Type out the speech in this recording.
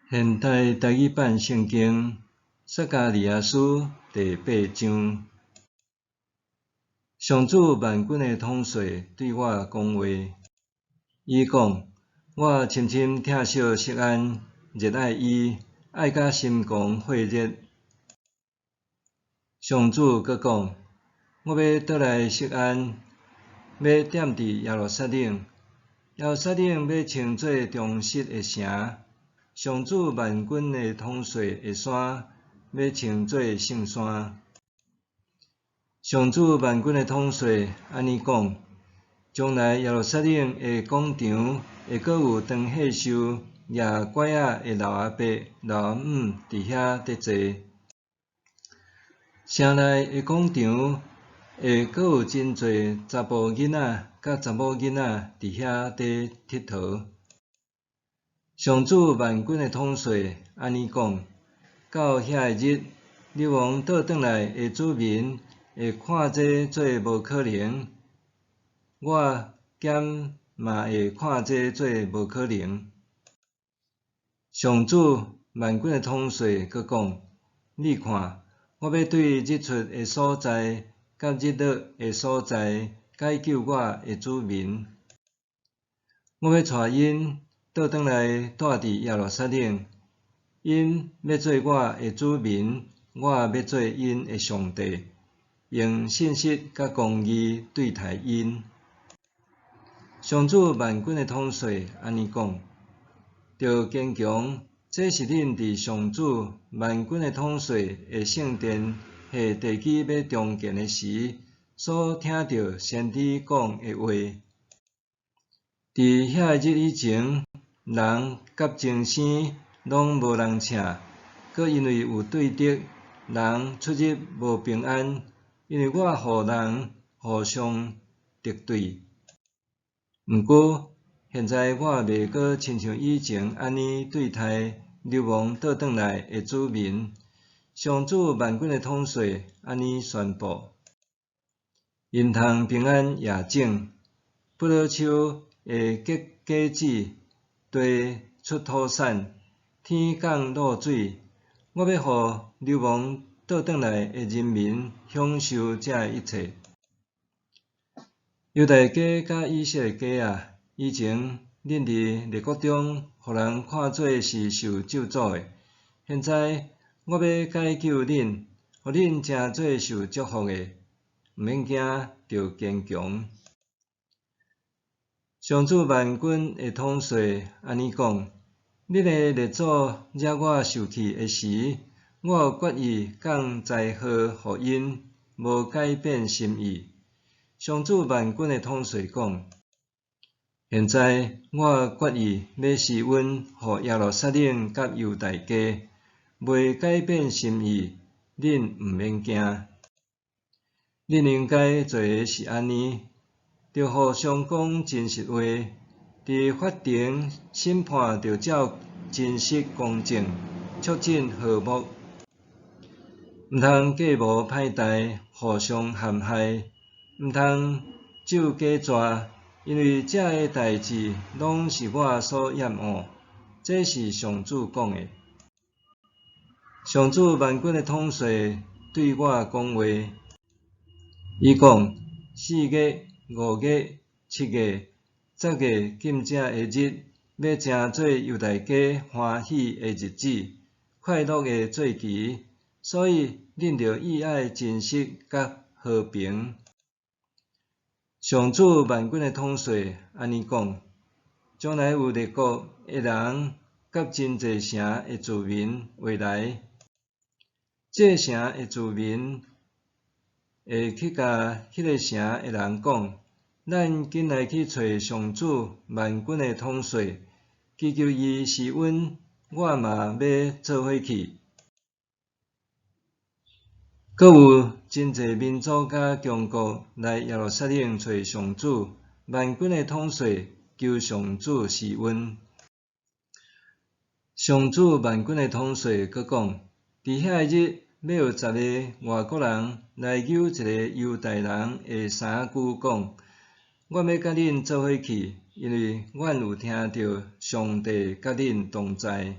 现代台语版圣经撒迦利亚书第8章。上主万军的统帅对我讲话，伊讲：我深深疼惜锡安，热爱伊，爱甲心狂火热。上主阁讲：我要倒来锡安，要踮伫耶路撒冷。耶路撒冷要称作忠实的城。上主万军的统帅的山，要称作圣山。上主万军的统帅安尼讲：将来耶路撒冷的广场会阁有长岁寿、野拐仔的老阿伯、老阿姆伫遐伫坐。城内的广场会阁有真侪查甫囡仔甲查某囡仔伫遐伫佚佗。上主万军的统帅安尼讲：到遐个日，你王倒转来的子民会看这做无可能，我减嘛会看这做无可能。上主万军的统帅阁讲：你看，我要对日出的所在甲日落的所在解救我的子民，我要带因倒转来住伫耶路撒冷，因要做我的子民，我要做因的上帝，用信实甲公义对待因。上主万军的统帅安尼讲：着坚强，这是恁伫上主万军的统帅的圣殿下地基要重建的时，所听到先知讲的话。伫遐日以前，人甲精生拢无人请，搁因为有对敌，人出入无平安，因为我互人互相敌对。毋过，现在我袂阁亲像以前安尼对待流亡倒转来的子民。上主万军的统帅安尼宣布：因通平安夜整，葡萄树会结果子，地出土产，天降露水。我要互流亡倒转来的人民享受这一切。犹大家甲以色列家啊，以前恁伫列国中，互人看做是受咒诅的。现在我要解救恁，互恁成做受祝福的，毋免惊，着坚强。上主万军的统帅安尼讲：恁的列祖惹我受气的时，我有决意降灾祸互因，无改变心意。上主万军的统帅讲：现在我决意要施恩互耶路撒冷甲犹大家，袂改变心意，恁毋免惊。恁应该做的是安尼，着互相讲真实话，伫法庭审判着照真实公正，促进和睦，毋通计谋歹待，互相陷害，毋通咒假抓，因为这个代志拢是我所厌恶。这是上主讲的。上主万军的统帅对我讲话，伊讲：4月、5月、7月、10月禁食的日，要成做犹大家欢喜的日子，快乐的节期，所以恁着意爱真实甲和平。上主万军的统帅安尼讲：将来有列国的人甲真济城的居民话来，这城的居民会去甲迄个城的人讲：咱紧来去找上主万军的统帅，祈求伊施恩，我嘛要做伙去。阁有真济民族甲强国来耶路撒冷找上主万军的统帅，求上主施恩。上主万军的统帅阁讲：伫遐日，要有10个外国人来诱一个犹大人的衫具，讲：我要甲恁做伙去，因为阮有听到上帝甲恁同在。